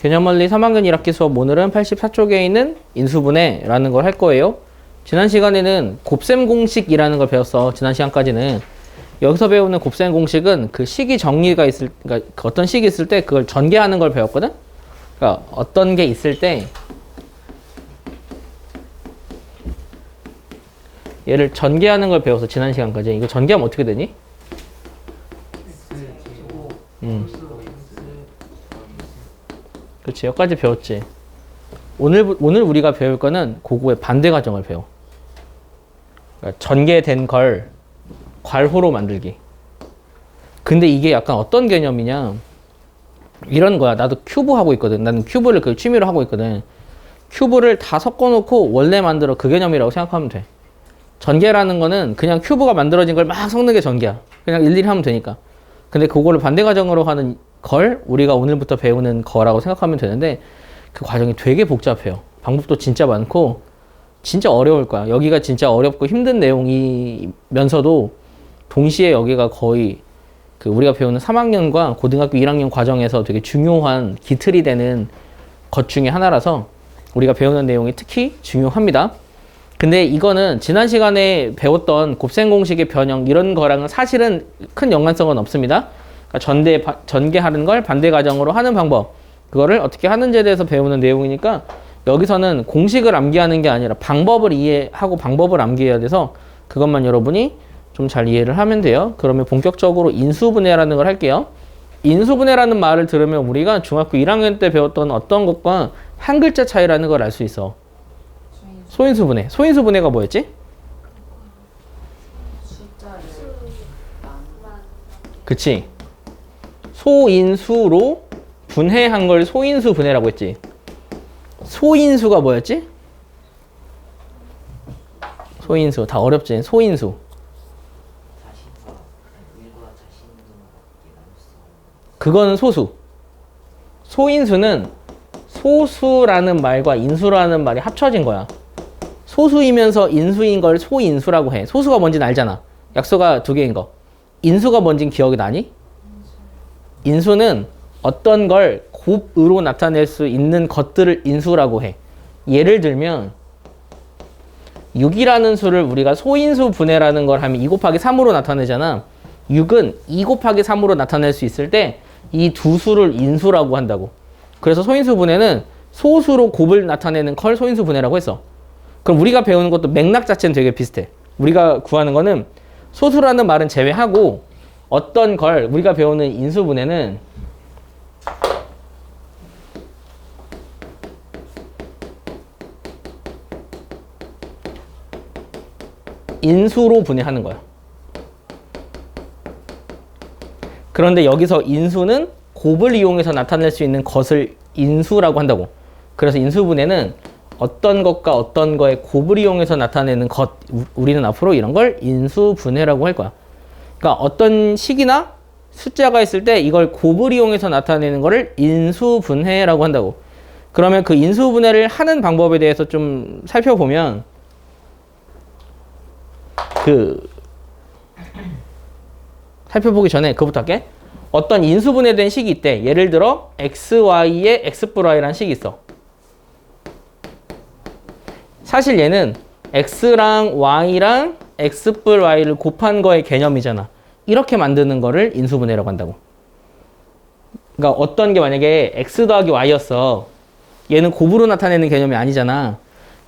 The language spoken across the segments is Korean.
개념원리 3학년 1학기 수업 오늘은 84쪽에 있는 인수분해라는 걸 할 거예요. 지난 시간에는 곱셈 공식이라는 걸 배웠어. 지난 시간까지는. 여기서 배우는 곱셈 공식은 그 식이 정리가 있을, 그러니까 어떤 식이 있을 때 그걸 전개하는 걸 배웠거든? 그러니까 어떤 게 있을 때 얘를 전개하는 걸 배워서 지난 시간까지. 이거 전개하면 어떻게 되니? 그렇지, 여기까지 배웠지. 오늘 우리가 배울 거는 그거의 반대 과정을 배워. 그러니까 전개된 걸 괄호로 만들기. 근데 이게 약간 어떤 개념이냐, 이런 거야. 나도 큐브 하고 있거든. 나는 큐브를 그 취미로 하고 있거든. 큐브를 다 섞어놓고 원래 만들어, 그 개념이라고 생각하면 돼. 전개라는 거는 그냥 큐브가 만들어진 걸 막 섞는 게 전개야. 그냥 일일이 하면 되니까. 근데 그거를 반대 과정으로 하는 걸 우리가 오늘부터 배우는 거라고 생각하면 되는데, 그 과정이 되게 복잡해요. 방법도 진짜 많고 진짜 어려울 거야. 여기가 진짜 어렵고 힘든 내용이면서도 동시에 여기가 거의 그 우리가 배우는 3학년과 고등학교 1학년 과정에서 되게 중요한 기틀이 되는 것 중에 하나라서 우리가 배우는 내용이 특히 중요합니다. 근데 이거는 지난 시간에 배웠던 곱셈 공식의 변형 이런 거랑은 사실은 큰 연관성은 없습니다. 그러니까 전개하는 걸 반대 과정으로 하는 방법, 그거를 어떻게 하는지에 대해서 배우는 내용이니까 여기서는 공식을 암기하는 게 아니라 방법을 이해하고 방법을 암기해야 돼서 그것만 여러분이 좀 잘 이해를 하면 돼요. 그러면 본격적으로 인수분해라는 걸 할게요. 인수분해라는 말을 들으면 우리가 중학교 1학년 때 배웠던 어떤 것과 한 글자 차이라는 걸 알 수 있어. 소인수분해. 소인수분해가 뭐였지? 그치. 소인수로 분해한 걸 소인수 분해라고 했지. 소인수가 뭐였지? 소인수. 다 어렵지. 소인수. 그거는 소수. 소인수는 소수라는 말과 인수라는 말이 합쳐진 거야. 소수이면서 인수인 걸 소인수라고 해. 소수가 뭔지는 알잖아. 약수가 2개인 거. 인수가 뭔지는 기억이 나니? 인수는 어떤 걸 곱으로 나타낼 수 있는 것들을 인수라고 해. 예를 들면 6이라는 수를 우리가 소인수 분해라는 걸 하면 2 곱하기 3으로 나타내잖아. 6은 2 곱하기 3으로 나타낼 수 있을 때 이 두 수를 인수라고 한다고. 그래서 소인수 분해는 소수로 곱을 나타내는 걸 소인수 분해라고 했어. 그럼 우리가 배우는 것도 맥락 자체는 되게 비슷해. 우리가 구하는 거는 소수라는 말은 제외하고 어떤 걸 우리가 배우는 인수분해는 인수로 분해하는 거야. 그런데 여기서 인수는 곱을 이용해서 나타낼 수 있는 것을 인수라고 한다고. 그래서 인수분해는 어떤 것과 어떤 거의 곱을 이용해서 나타내는 것, 우리는 앞으로 이런 걸 인수분해라고 할 거야. 그러니까 어떤 식이나 숫자가 있을 때 이걸 곱을 이용해서 나타내는 거를 인수분해라고 한다고. 그러면 그 인수분해를 하는 방법에 대해서 좀 살펴보면 살펴보기 전에 그거부터 할게. 어떤 인수분해된 식이 있대. 예를 들어 xy에 xy라는 식이 있어. 사실 얘는 x랑 y랑 xy를 곱한 거의 개념이잖아. 이렇게 만드는 거를 인수분해라고 한다고. 그러니까 어떤 게 만약에 x 더하기 y였어. 얘는 곱으로 나타내는 개념이 아니잖아.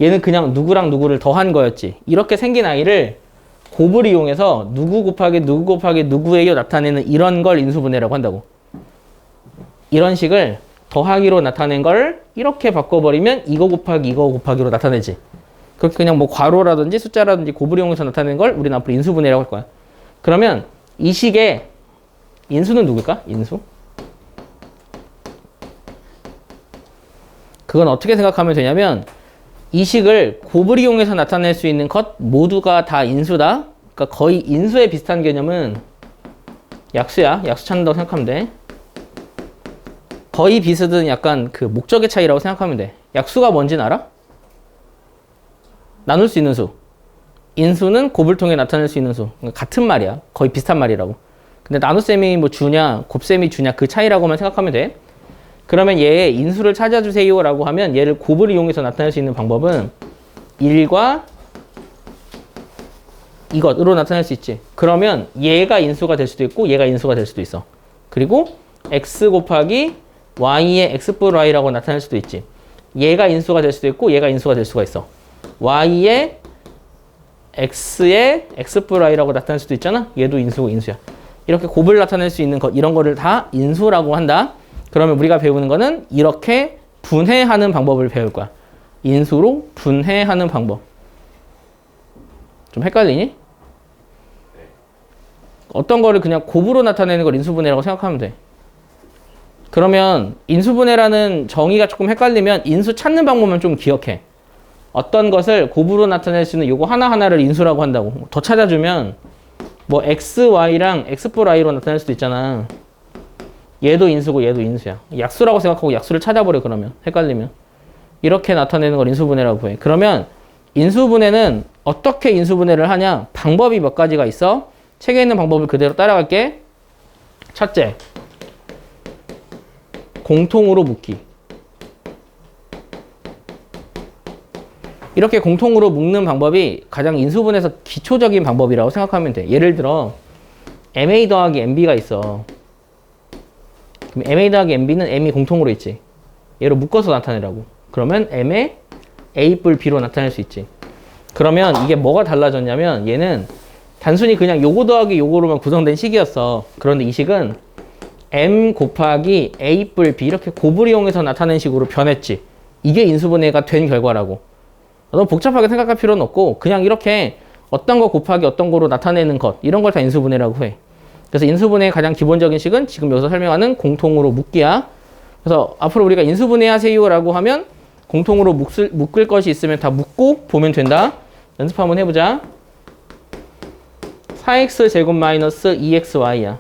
얘는 그냥 누구랑 누구를 더한 거였지. 이렇게 생긴 아이를 곱을 이용해서 누구 곱하기 누구 곱하기 누구에게 나타내는 이런 걸 인수분해라고 한다고. 이런 식을 더하기로 나타낸 걸 이렇게 바꿔버리면 이거 곱하기 이거 곱하기로 나타내지. 그렇게 그냥 뭐 괄호라든지 숫자라든지 곱을 이용해서 나타낸 걸 우리는 앞으로 인수분해라고 할 거야. 그러면 이 식의 인수는 누굴까? 인수? 그건 어떻게 생각하면 되냐면 이 식을 곱을 이용해서 나타낼 수 있는 것 모두가 다 인수다. 그러니까 거의 인수에 비슷한 개념은 약수야. 약수 찾는다고 생각하면 돼. 거의 비슷은 약간 그 목적의 차이라고 생각하면 돼. 약수가 뭔지는 알아? 나눌 수 있는 수. 인수는 곱을 통해 나타낼 수 있는 수. 그러니까 같은 말이야. 거의 비슷한 말이라고. 근데 나눗셈이 뭐 주냐, 곱셈이 주냐 그 차이라고만 생각하면 돼. 그러면 얘의 인수를 찾아주세요 라고 하면 얘를 곱을 이용해서 나타낼 수 있는 방법은 1과 이것으로 나타낼 수 있지. 그러면 얘가 인수가 될 수도 있고 얘가 인수가 될 수도 있어. 그리고 x 곱하기 y의 x 플 y라고 나타낼 수도 있지. 얘가 인수가 될 수도 있고 얘가 인수가 될 수가 있어. y의 x의 x 플 y라고 나타낼 수도 있잖아. 얘도 인수고 인수야. 이렇게 곱을 나타낼 수 있는 것, 이런 거를 다 인수라고 한다. 그러면 우리가 배우는 거는 이렇게 분해하는 방법을 배울 거야. 인수로 분해하는 방법. 좀 헷갈리니? 어떤 거를 그냥 곱으로 나타내는 걸 인수분해라고 생각하면 돼. 그러면 인수분해라는 정의가 조금 헷갈리면 인수 찾는 방법만 좀 기억해. 어떤 것을 곱으로 나타낼 수 있는 요거 하나하나를 인수라고 한다고. 더 찾아주면 뭐 x, y랑 x 플 y로 나타낼 수도 있잖아. 얘도 인수고 얘도 인수야. 약수라고 생각하고 약수를 찾아버려 그러면. 헷갈리면. 이렇게 나타내는 걸 인수분해라고 해. 그러면 인수분해는 어떻게 인수분해를 하냐? 방법이 몇 가지가 있어. 책에 있는 방법을 그대로 따라갈게. 첫째, 공통으로 묶기. 이렇게 공통으로 묶는 방법이 가장 인수분해에서 기초적인 방법이라고 생각하면 돼. 예를 들어 MA 더하기 MB가 있어. 그럼 MA 더하기 MB는 M이 공통으로 있지. 얘로 묶어서 나타내라고. 그러면 M의 A 뿔 B로 나타낼 수 있지. 그러면 이게 뭐가 달라졌냐면 얘는 단순히 그냥 요거 더하기 요거로만 구성된 식이었어. 그런데 이 식은 M 곱하기 A 뿔 B 이렇게 곱을 이용해서 나타낸 식으로 변했지. 이게 인수분해가 된 결과라고. 너무 복잡하게 생각할 필요는 없고 그냥 이렇게 어떤 거 곱하기 어떤 거로 나타내는 것, 이런 걸 다 인수분해라고 해. 그래서 인수분해의 가장 기본적인 식은 지금 여기서 설명하는 공통으로 묶기야. 그래서 앞으로 우리가 인수분해 하세요 라고 하면 공통으로 묶을 것이 있으면 다 묶고 보면 된다. 연습 한번 해보자. 4x 제곱 마이너스 2xy야.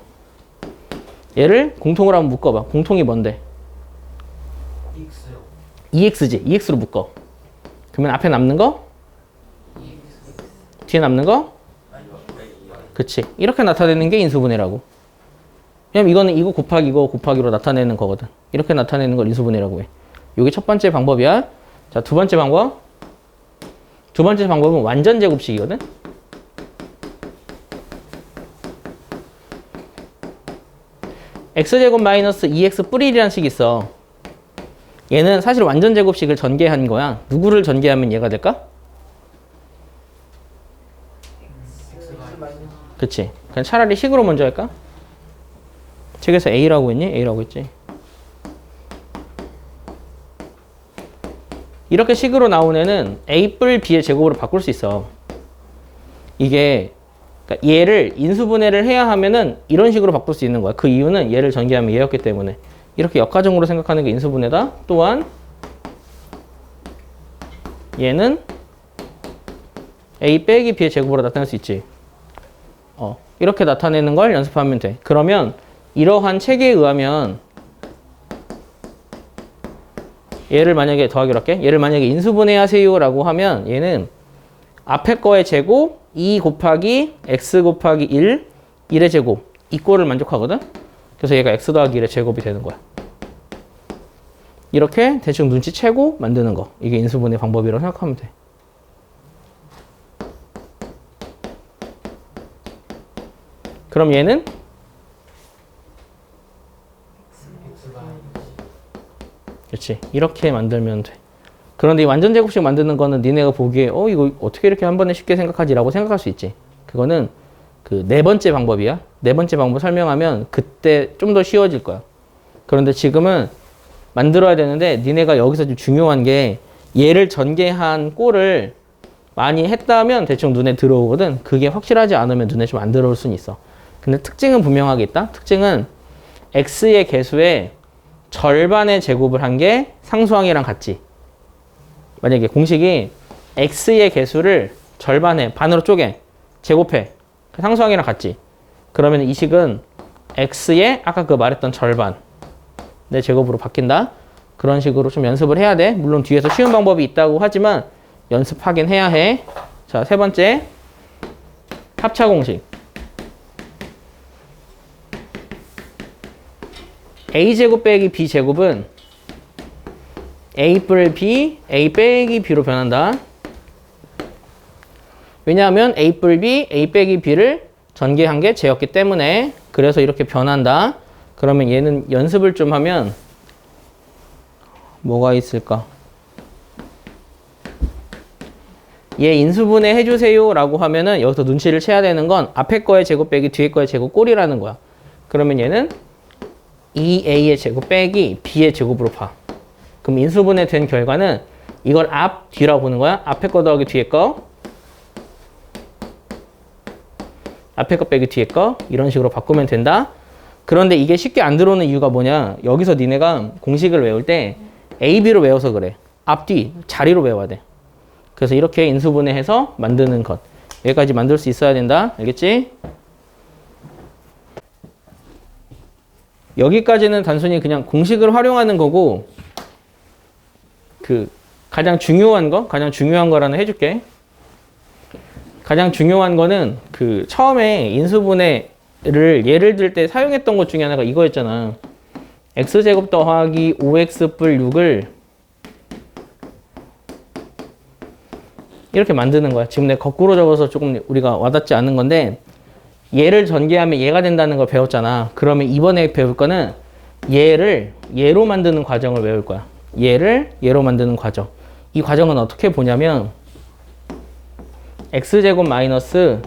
얘를 공통으로 한번 묶어봐. 공통이 뭔데? 2x지. 2x로 묶어. 그러면 앞에 남는 거? 뒤에 남는 거? 그치. 이렇게 나타내는 게 인수분해라고. 왜냐면 이거는 이거 곱하기 이거 곱하기로 나타내는 거거든. 이렇게 나타내는 걸 인수분해라고 해. 이게 첫 번째 방법이야. 자, 두 번째 방법. 두 번째 방법은 완전 제곱식이거든. x제곱 마이너스 2x 뿌리 1이라는 식이 있어. 얘는 사실 완전 제곱식을 전개한 거야. 누구를 전개하면 얘가 될까? 그치. 그냥 차라리 식으로 먼저 할까? 책에서 A라고 했니? A라고 했지. 이렇게 식으로 나온 애는 A 뿔 B의 제곱으로 바꿀 수 있어. 이게 그러니까 얘를 인수분해를 해야 하면은 이런 식으로 바꿀 수 있는 거야. 그 이유는 얘를 전개하면 얘였기 때문에. 이렇게 역가정으로 생각하는 게 인수분해다. 또한 얘는 A 빼기 B의 제곱으로 나타낼 수 있지. 이렇게 나타내는 걸 연습하면 돼. 그러면 이러한 체계에 의하면 얘를 만약에 더하기로 할게. 얘를 만약에 인수분해 하세요 라고 하면 얘는 앞에 거의 제곱 2 곱하기 x 곱하기 1 1의 제곱 이 꼴을 만족하거든. 그래서 얘가 x 더하기 1의 제곱이 되는 거야. 이렇게 대충 눈치채고 만드는 거. 이게 인수분해 방법이라고 생각하면 돼. 그럼 얘는 그렇지. 이렇게 만들면 돼. 그런데 이 완전 제곱식 만드는 거는 니네가 보기에 이거 어떻게 이렇게 한 번에 쉽게 생각하지? 라고 생각할 수 있지. 그거는 그 네 번째 방법이야. 네 번째 방법 설명하면 그때 좀 더 쉬워질 거야. 그런데 지금은 만들어야 되는데 니네가 여기서 좀 중요한 게 얘를 전개한 꼴을 많이 했다면 대충 눈에 들어오거든. 그게 확실하지 않으면 눈에 좀 안 들어올 수는 있어. 근데 특징은 분명하게 있다. 특징은 x의 개수의 절반의 제곱을 한 게 상수항이랑 같지. 만약에 공식이 x의 개수를 절반에 반으로 쪼개 제곱해 상수항이랑 같지. 그러면 이 식은 x의 아까 그 말했던 절반 내 제곱으로 바뀐다. 그런 식으로 좀 연습을 해야 돼. 물론 뒤에서 쉬운 방법이 있다고 하지만 연습하긴 해야 해. 자, 세 번째 합차 공식. a제곱 빼기 b제곱은 a 뿔 b, a 빼기 b로 변한다. 왜냐하면 a 뿔 b, a 빼기 b를 전개한 게 쟤였기 때문에 그래서 이렇게 변한다. 그러면 얘는 연습을 좀 하면 뭐가 있을까? 얘 인수분해 해주세요 라고 하면은 여기서 눈치를 채야 되는 건 앞에 거의 제곱 빼기 뒤에 거의 제곱 꼴이라는 거야. 그러면 얘는 2a의 제곱 빼기 b의 제곱으로 봐. 그럼 인수분해 된 결과는 이걸 앞, 뒤라고 보는 거야. 앞에 거 더하기 뒤에 거. 앞에 거 빼기 뒤에 거. 이런 식으로 바꾸면 된다. 그런데 이게 쉽게 안 들어오는 이유가 뭐냐. 여기서 니네가 공식을 외울 때 A, B로 외워서 그래. 앞, 뒤, 자리로 외워야 돼. 그래서 이렇게 인수분해해서 만드는 것. 여기까지 만들 수 있어야 된다. 알겠지? 여기까지는 단순히 그냥 공식을 활용하는 거고 가장 중요한 거라는 해줄게. 가장 중요한 거는 처음에 인수분해를 예를 들 때 사용했던 것 중에 하나가 이거였잖아. x제곱 더하기 5x 뿔 6을 이렇게 만드는 거야. 지금 내가 거꾸로 적어서 조금 우리가 와닿지 않는 건데 얘를 전개하면 얘가 된다는 걸 배웠잖아. 그러면 이번에 배울 거는 얘를 얘로 만드는 과정을 외울 거야. 얘를 얘로 만드는 과정. 이 과정은 어떻게 보냐면 x제곱 마이너스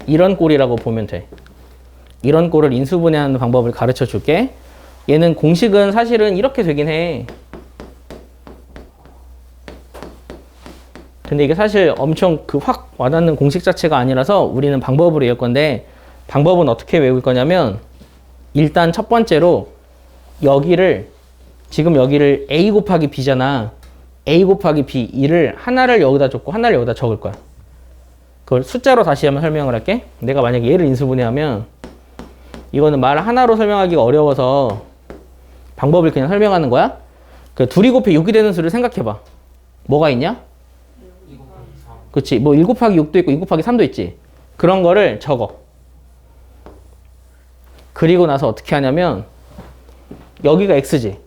이런 꼴이라고 보면 돼. 이런 꼴을 인수분해하는 방법을 가르쳐 줄게. 얘는 공식은 사실은 이렇게 되긴 해. 근데 이게 사실 엄청 확 와닿는 공식 자체가 아니라서 우리는 방법으로 외울 건데 방법은 어떻게 외울 거냐면 일단 첫 번째로 지금 여기를 a 곱하기 b잖아. a 곱하기 b 이를 하나를 여기다 적고 하나를 여기다 적을 거야. 그걸 숫자로 다시 한번 설명을 할게. 내가 만약에 얘를 인수분해하면 이거는 말 하나로 설명하기가 어려워서 방법을 그냥 설명하는 거야. 둘이 곱해 6이 되는 수를 생각해봐. 뭐가 있냐? 2 곱하기 3. 그치. 뭐 1 곱하기 6도 있고 2 곱하기 3도 있지. 그런 거를 적어. 그리고 나서 어떻게 하냐면 여기가 x지.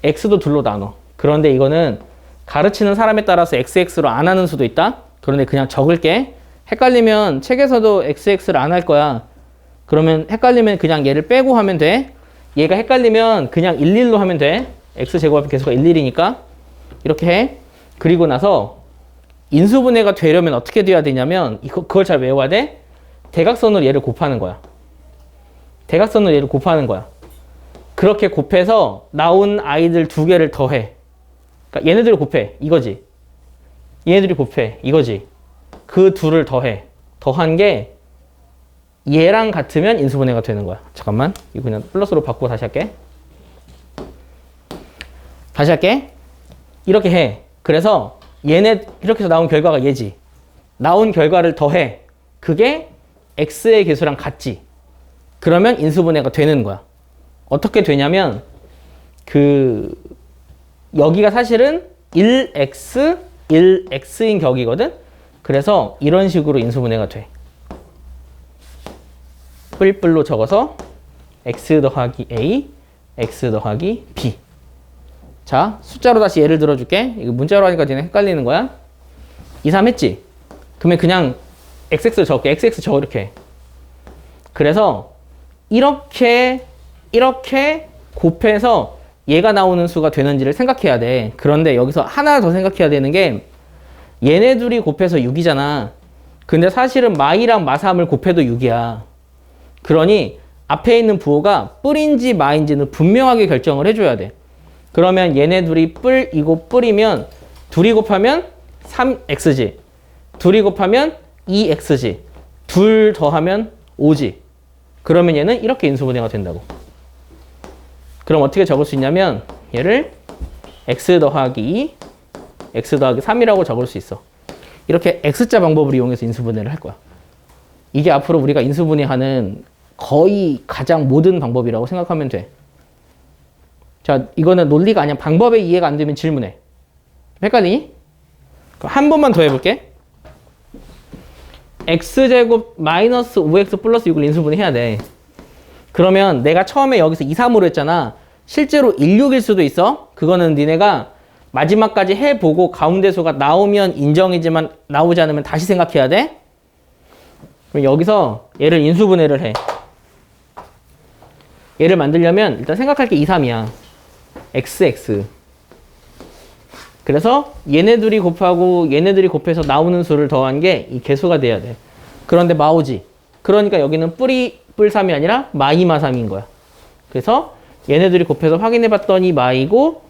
x도 둘로 나눠. 그런데 이거는 가르치는 사람에 따라서 xx로 안 하는 수도 있다. 그런데 그냥 적을게. 헷갈리면 책에서도 xx를 안 할 거야. 그러면 헷갈리면 그냥 얘를 빼고 하면 돼. 얘가 헷갈리면 그냥 11로 하면 돼. x제곱합 계수가 11이니까. 이렇게 해. 그리고 나서 인수분해가 되려면 어떻게 돼야 되냐면 그걸 잘 외워야 돼. 대각선으로 얘를 곱하는 거야. 대각선으로 얘를 곱하는 거야. 그렇게 곱해서 나온 아이들 두 개를 더해. 그러니까 얘네들을 곱해. 이거지. 얘네들이 곱해. 이거지. 그 둘을 더해. 더한 게 얘랑 같으면 인수분해가 되는 거야. 잠깐만. 이거 그냥 플러스로 바꾸고 다시 할게. 다시 할게. 이렇게 해. 그래서 얘네 이렇게 해서 나온 결과가 얘지. 나온 결과를 더해. 그게 x의 개수랑 같지. 그러면 인수분해가 되는 거야. 어떻게 되냐면 여기가 사실은 1x, 1x인 격이거든. 그래서 이런 식으로 인수분해가 돼. 뿔뿔로 적어서 x 더하기 a, x 더하기 b. 자, 숫자로 다시 예를 들어줄게. 이거 문자로 하니까 니네 헷갈리는 거야. 2, 3 했지? 그러면 그냥 xx 적게. xx 적어 이렇게. 그래서 이렇게 곱해서 얘가 나오는 수가 되는지를 생각해야 돼. 그런데 여기서 하나 더 생각해야 되는 게 얘네 둘이 곱해서 6이잖아. 근데 사실은 마이랑 마3을 곱해도 6이야. 그러니 앞에 있는 부호가 뿔인지 마인지는 분명하게 결정을 해줘야 돼. 그러면 얘네 둘이 뿔이고 뿔이면 둘이 곱하면 3x지. 둘이 곱하면 2x지. 둘 더하면 5지. 그러면 얘는 이렇게 인수분해가 된다고. 그럼 어떻게 적을 수 있냐면 얘를 x 더하기 2, x 더하기 3이라고 적을 수 있어. 이렇게 x자 방법을 이용해서 인수분해를 할 거야. 이게 앞으로 우리가 인수분해하는 거의 가장 모든 방법이라고 생각하면 돼. 자, 이거는 논리가 아니야. 방법에 이해가 안 되면 질문해. 헷갈리니? 한 번만 더 해볼게. x제곱 마이너스 5x 플러스 6을 인수분해해야 돼. 그러면 내가 처음에 여기서 2, 3으로 했잖아. 실제로 1, 6일 수도 있어. 그거는 니네가 마지막까지 해보고 가운데 수가 나오면 인정이지만 나오지 않으면 다시 생각해야 돼. 그럼 여기서 얘를 인수분해를 해. 얘를 만들려면 일단 생각할 게 2, 3이야. x. 그래서 얘네들이 곱하고 얘네들이 곱해서 나오는 수를 더한 게 이 개수가 돼야 돼. 그런데 마오지. 그러니까 여기는 뿔3이 아니라 마이마 3인 거야. 그래서 얘네들이 곱해서 확인해 봤더니 마이고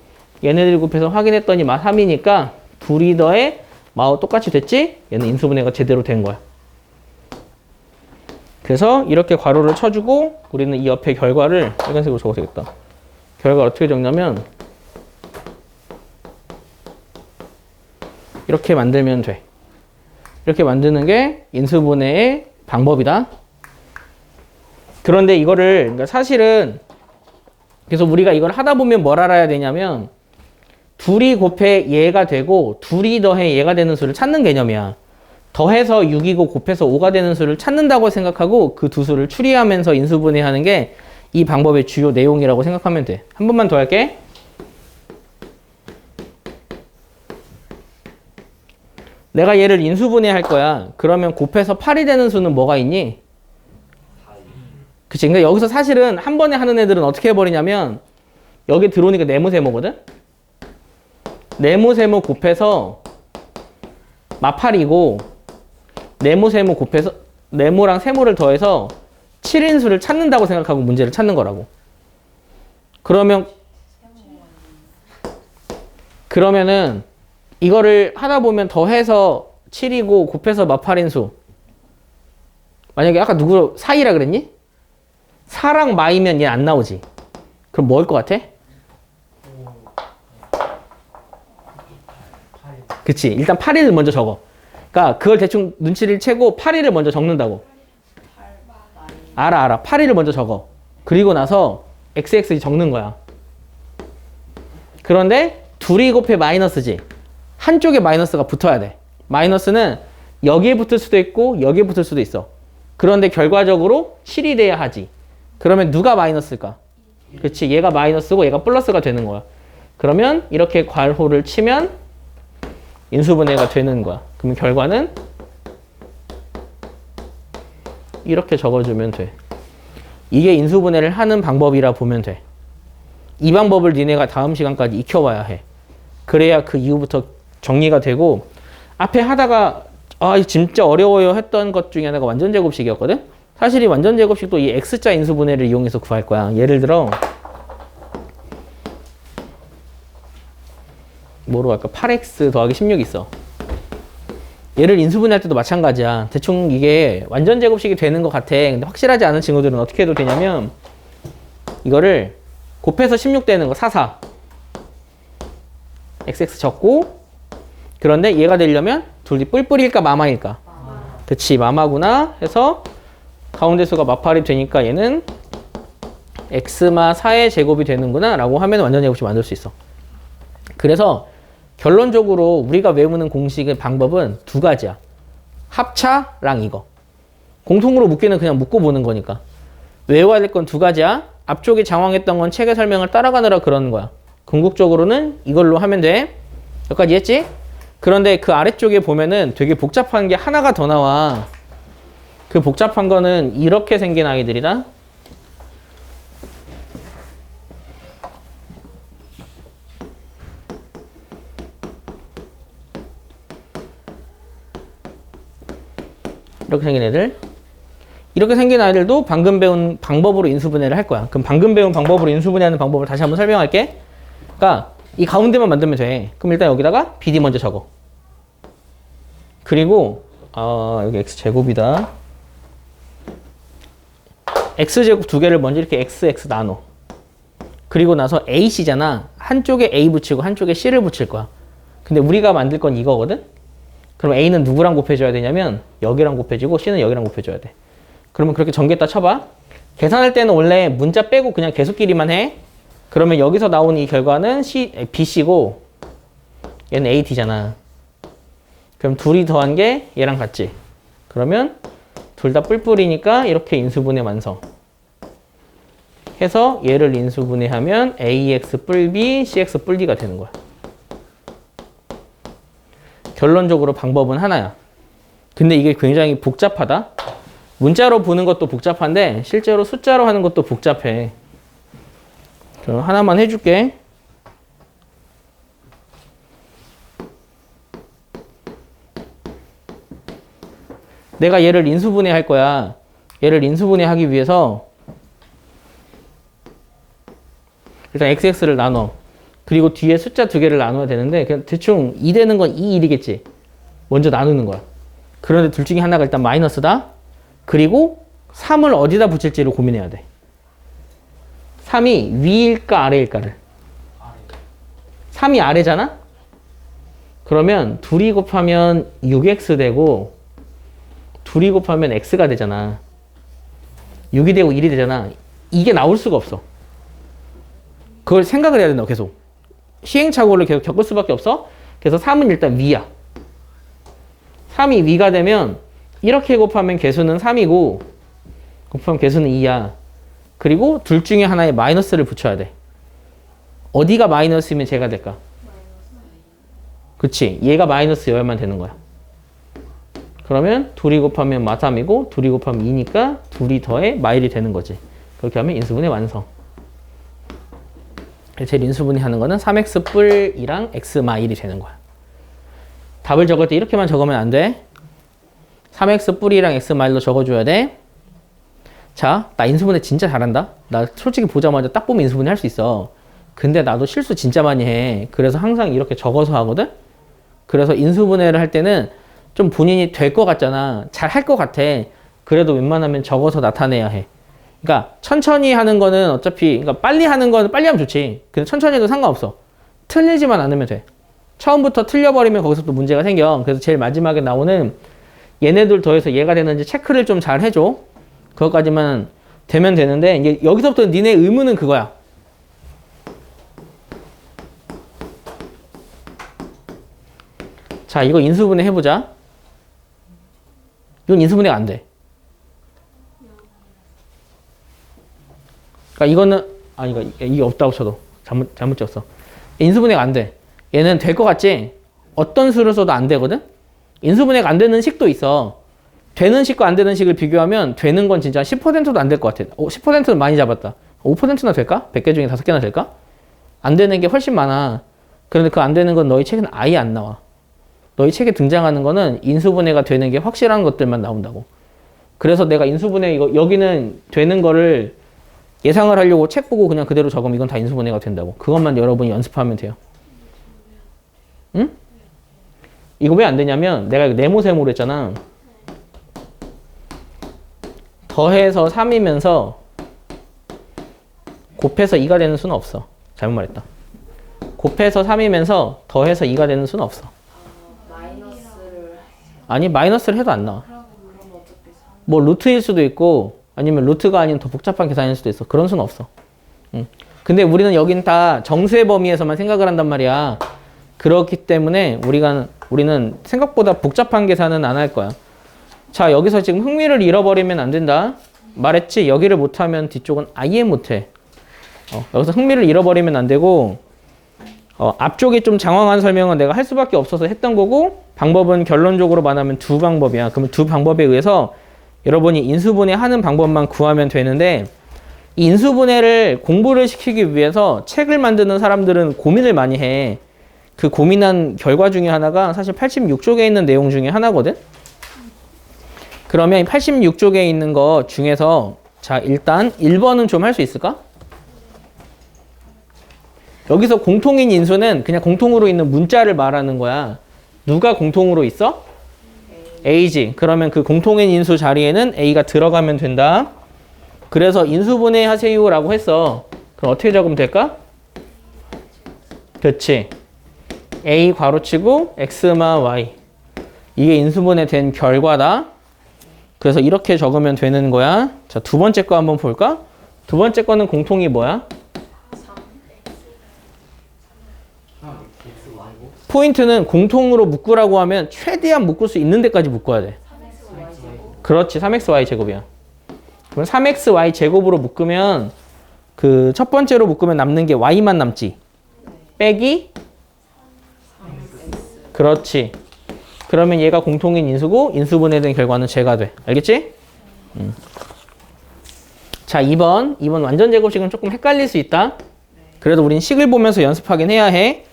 얘네들이 곱해서 확인했더니 마 3이니까 둘이 더해 마오 똑같이 됐지? 얘는 인수분해가 제대로 된 거야. 그래서 이렇게 괄호를 쳐주고 우리는 이 옆에 결과를 빨간색으로 적어도 되겠다. 결과를 어떻게 적냐면 이렇게 만들면 돼. 이렇게 만드는 게 인수분해의 방법이다. 그런데 이거를 그러니까 사실은 그래서 우리가 이걸 하다 보면 뭘 알아야 되냐면 둘이 곱해 얘가 되고 둘이 더해 얘가 되는 수를 찾는 개념이야. 더해서 6이고 곱해서 5가 되는 수를 찾는다고 생각하고 그 두 수를 추리하면서 인수분해하는 게 이 방법의 주요 내용이라고 생각하면 돼. 한 번만 더 할게. 내가 얘를 인수분해할 거야. 그러면 곱해서 8이 되는 수는 뭐가 있니? 그치? 그러니까 여기서 사실은 한 번에 하는 애들은 어떻게 해버리냐면 여기 들어오니까 네모세모거든? 네모세모 곱해서 마8이고 네모세모 곱해서 네모랑 세모를 더해서 7인수를 찾는다고 생각하고 문제를 찾는 거라고. 그러면은 이거를 하다 보면 더해서 7이고 곱해서 마8인수 만약에 아까 누구 4이라 그랬니? 4랑 마이면 얘 안 나오지. 그럼 뭐일 것 같아? 그치. 일단 8일을 먼저 적어. 그러니까 그걸 대충 눈치를 채고 8일을 먼저 적는다고. 알아. 8일을 먼저 적어. 그리고 나서 XX 적는 거야. 그런데 둘이 곱해 마이너스지. 한쪽에 마이너스가 붙어야 돼. 마이너스는 여기에 붙을 수도 있고 여기에 붙을 수도 있어. 그런데 결과적으로 7이 돼야 하지. 그러면 누가 마이너스일까? 그치. 얘가 마이너스고 얘가 플러스가 되는 거야. 그러면 이렇게 괄호를 치면 인수분해가 되는 거야. 그러면 결과는 이렇게 적어주면 돼. 이게 인수분해를 하는 방법이라 보면 돼. 이 방법을 니네가 다음 시간까지 익혀와야 해. 그래야 그 이후부터 정리가 되고 앞에 하다가 아 진짜 어려워요 했던 것 중에 하나가 완전제곱식이었거든? 사실 이 완전제곱식도 이 X자 인수분해를 이용해서 구할 거야. 예를 들어 뭐로 할까? 8x 더하기 16 있어. 얘를 인수분해할 때도 마찬가지야. 대충 이게 완전 제곱식이 되는 것 같아. 근데 확실하지 않은 친구들은 어떻게 해도 되냐면 이거를 곱해서 16 되는 거 4 xx 적고 그런데 얘가 되려면 둘이 뿔뿔일까 마마일까? 그치 마마구나 해서 가운데 수가 마8이 되니까 얘는 x마 4의 제곱이 되는구나 라고 하면 완전 제곱식 만들 수 있어. 그래서 결론적으로 우리가 외우는 공식의 방법은 두 가지야. 합차랑 이거. 공통으로 묶기는 그냥 묶고 보는 거니까. 외워야 될 건 두 가지야. 앞쪽에 장황했던 건 책의 설명을 따라가느라 그러는 거야. 궁극적으로는 이걸로 하면 돼. 여기까지 했지? 그런데 그 아래쪽에 보면은 되게 복잡한 게 하나가 더 나와. 그 복잡한 거는 이렇게 생긴 아이들이다. 이렇게 생긴 애들. 이렇게 생긴 아이들도 방금 배운 방법으로 인수분해를 할 거야. 그럼 방금 배운 방법으로 인수분해하는 방법을 다시 한번 설명할게. 그러니까 이 가운데만 만들면 돼. 그럼 일단 여기다가 BD 먼저 적어. 그리고 여기 X제곱이다. X제곱 두 개를 먼저 이렇게 XX 나눠. 그리고 나서 AC잖아. 한쪽에 A 붙이고 한쪽에 C를 붙일 거야. 근데 우리가 만들 건 이거거든? 그럼 A는 누구랑 곱해줘야 되냐면 여기랑 곱해지고 C는 여기랑 곱해줘야 돼. 그러면 그렇게 전개했다 쳐봐. 계산할 때는 원래 문자 빼고 그냥 개수끼리만 해. 그러면 여기서 나오는 이 결과는 BC고 얘는 AD잖아. 그럼 둘이 더한 게 얘랑 같지. 그러면 둘 다 뿔뿔이니까 이렇게 인수분해 완성. 해서 얘를 인수분해하면 ax 뿔 b, cx 뿔 d가 되는 거야. 결론적으로 방법은 하나야. 근데 이게 굉장히 복잡하다. 문자로 보는 것도 복잡한데 실제로 숫자로 하는 것도 복잡해. 그럼 하나만 해줄게. 내가 얘를 인수분해 할 거야. 얘를 인수분해 하기 위해서 일단 xx를 나눠. 그리고 뒤에 숫자 두 개를 나눠야 되는데 그냥 대충 2 되는 건 2, 1이겠지. 먼저 나누는 거야. 그런데 둘 중에 하나가 일단 마이너스다. 그리고 3을 어디다 붙일지를 고민해야 돼. 3이 위일까 아래일까를. 3이 아래잖아? 그러면 둘이 곱하면 6x 되고 둘이 곱하면 x가 되잖아. 6이 되고 1이 되잖아. 이게 나올 수가 없어. 그걸 생각을 해야 된다고 계속. 시행착오를 계속 겪을 수밖에 없어. 그래서 3은 일단 위야. 3이 위가 되면 이렇게 곱하면 개수는 3이고 곱하면 개수는 2야. 그리고 둘 중에 하나에 마이너스를 붙여야 돼. 어디가 마이너스면 제가 될까? 그치. 얘가 마이너스여야만 되는 거야. 그러면 둘이 곱하면 마3이고 둘이 곱하면 2니까 둘이 더해 마일이 되는 거지. 그렇게 하면 인수분해 완성. 제일 인수분해 하는 거는 3x 뿔이랑 x 마일이 되는 거야. 답을 적을 때 이렇게만 적으면 안 돼. 3x 뿔이랑 x 마일로 적어줘야 돼. 자, 나 인수분해 진짜 잘한다. 나 솔직히 보자마자 딱 보면 인수분해 할 수 있어. 근데 나도 실수 진짜 많이 해. 그래서 항상 이렇게 적어서 하거든. 그래서 인수분해를 할 때는 좀 본인이 될 것 같잖아. 잘 할 것 같아. 그래도 웬만하면 적어서 나타내야 해. 그러니까 천천히 하는 거는 어차피 그러니까 빨리 하는 거는 빨리 하면 좋지. 근데 천천히 해도 상관없어. 틀리지만 않으면 돼. 처음부터 틀려버리면 거기서 또 문제가 생겨. 그래서 제일 마지막에 나오는 얘네들 더해서 얘가 되는지 체크를 좀 잘 해줘. 그것까지만 되면 되는데 이제 여기서부터 니네 의무는 그거야. 자, 이거 인수분해 해보자. 이건 인수분해가 안 돼. 그러니까 이거는 이게 없다고 쳐도 잘못 쳤어. 인수분해가 안 돼. 얘는 될 것 같지? 어떤 수를 써도 안 되거든? 인수분해가 안 되는 식도 있어. 되는 식과 안 되는 식을 비교하면 되는 건 진짜 10%도 안 될 것 같아. 10%는 많이 잡았다. 5%나 될까? 100개 중에 5개나 될까? 안 되는 게 훨씬 많아. 그런데 그 안 되는 건 너희 책에는 아예 안 나와. 너희 책에 등장하는 거는 인수분해가 되는 게 확실한 것들만 나온다고. 그래서 내가 인수분해 여기는 되는 거를 예상을 하려고 책 보고 그냥 그대로 적으면 이건 다 인수분해가 된다고. 그것만 여러분이 연습하면 돼요. 응? 이거 왜 안 되냐면 내가 이거 네모세모로 했잖아. 더해서 3이면서 곱해서 2가 되는 수는 없어. 잘못 말했다. 곱해서 3이면서 더해서 2가 되는 수는 없어. 마이너스를 아니 마이너스를 해도 안 나와. 그럼 어차피 3 뭐 루트일 수도 있고 아니면 루트가 아닌 더 복잡한 계산일 수도 있어. 그런 수는 없어. 근데 우리는 여긴 다 정수의 범위에서만 생각을 한단 말이야. 그렇기 때문에 우리는 생각보다 복잡한 계산은 안 할 거야. 자, 여기서 지금 흥미를 잃어버리면 안 된다. 말했지? 여기를 못하면 뒤쪽은 아예 못해. 여기서 흥미를 잃어버리면 안 되고 앞쪽에 좀 장황한 설명은 내가 할 수밖에 없어서 했던 거고 방법은 결론적으로 말하면 두 방법이야. 그러면 두 방법에 의해서 여러분이 인수분해 하는 방법만 구하면 되는데 이 인수분해를 공부를 시키기 위해서 책을 만드는 사람들은 고민을 많이 해. 그 고민한 결과 중에 하나가 사실 86쪽에 있는 내용 중에 하나거든. 그러면 86쪽에 있는 거 중에서 자 일단 1번은 좀 할 수 있을까? 여기서 공통인 인수는 그냥 공통으로 있는 문자를 말하는 거야. 누가 공통으로 있어? A지. 그러면 그 공통인 인수 자리에는 A가 들어가면 된다. 그래서 인수분해 하세요 라고 했어. 그럼 어떻게 적으면 될까? 그렇지. A 괄호치고 X마 Y. 이게 인수분해 된 결과다. 그래서 이렇게 적으면 되는 거야. 자, 두 번째 거 한번 볼까? 두 번째 거는 공통이 뭐야? 포인트는 공통으로 묶으라고 하면 최대한 묶을 수 있는 데까지 묶어야 돼. 그렇지. 3xy 제곱이야. 그럼 3xy 제곱으로 묶으면 그 첫 번째로 묶으면 남는 게 y만 남지. 빼기? 그렇지. 그러면 얘가 공통인 인수고 인수분해된 결과는 제가 돼. 알겠지? 자, 2번 완전 제곱식은 조금 헷갈릴 수 있다. 그래도 우린 식을 보면서 연습하긴 해야 해.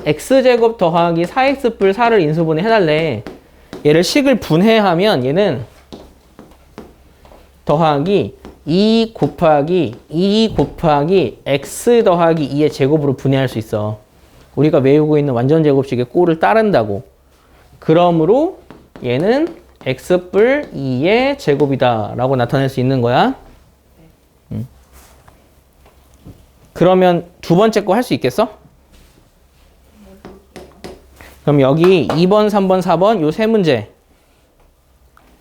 x제곱 더하기 4x 뿔 4를 인수분해 해달래. 얘를 식을 분해하면 얘는 더하기 2 곱하기 x 더하기 2의 제곱으로 분해할 수 있어. 우리가 외우고 있는 완전 제곱식의 꼴을 따른다고. 그러므로 얘는 x 뿔 2의 제곱이다 라고 나타낼 수 있는 거야. 그러면 두 번째 거 할 수 있겠어? 그럼 여기 2번, 3번, 4번 요 세 문제랑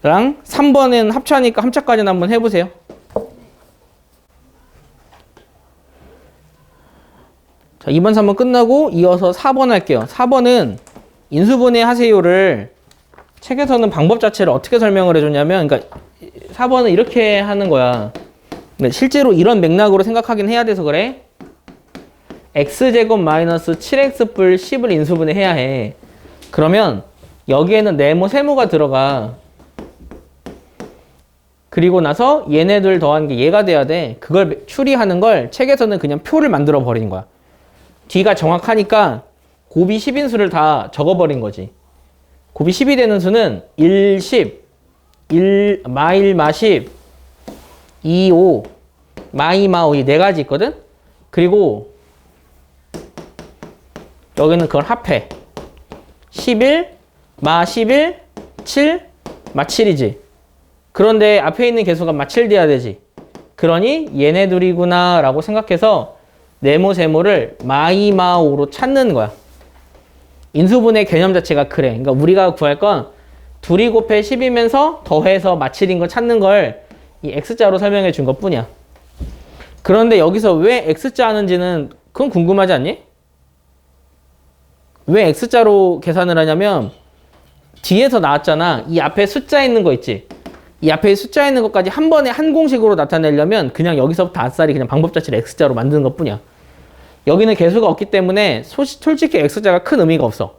3번은 합차니까 합차까지는 한번 해보세요. 자, 2번, 3번 끝나고 이어서 4번 할게요. 4번은 인수분해 하세요를 책에서는 방법 자체를 어떻게 설명을 해줬냐면, 그러니까 4번은 이렇게 하는 거야. 근데 실제로 이런 맥락으로 생각하긴 해야 돼서 그래. x제곱 마이너스 7x 뿔 10을 인수분해 해야 해. 그러면 여기에는 네모 세모가 들어가. 그리고 나서 얘네들 더한 게 얘가 돼야 돼. 그걸 추리하는 걸 책에서는 그냥 표를 만들어 버린 거야. 뒤가 정확하니까 곱이 10인수를 다 적어버린 거지. 곱이 10이 되는 수는 1, 10, 1, 마 1, 마 10, 2, 5, 마 2, 마 5 이 네 가지 있거든? 그리고 여기는 그걸 합해. 11, 마 11, 7, 마 7이지. 그런데 앞에 있는 개수가 마 7 돼야 되지. 그러니 얘네 둘이구나 라고 생각해서 네모 세모를 마 2, 마 5로 찾는 거야. 인수분해 개념 자체가 그래. 그러니까 우리가 구할 건 둘이 곱해 10이면서 더해서 마 7인 걸 찾는 걸 이 X자로 설명해 준 것 뿐이야. 그런데 여기서 왜 X자 하는지는 그건 궁금하지 않니? 왜 X자로 계산을 하냐면 뒤에서 나왔잖아. 이 앞에 숫자 있는 거 있지? 이 앞에 숫자 있는 것까지 한 번에 한 공식으로 나타내려면 그냥 여기서부터 아싸리 그냥 방법 자체를 X자로 만드는 것 뿐이야. 여기는 개수가 없기 때문에 솔직히 X자가 큰 의미가 없어.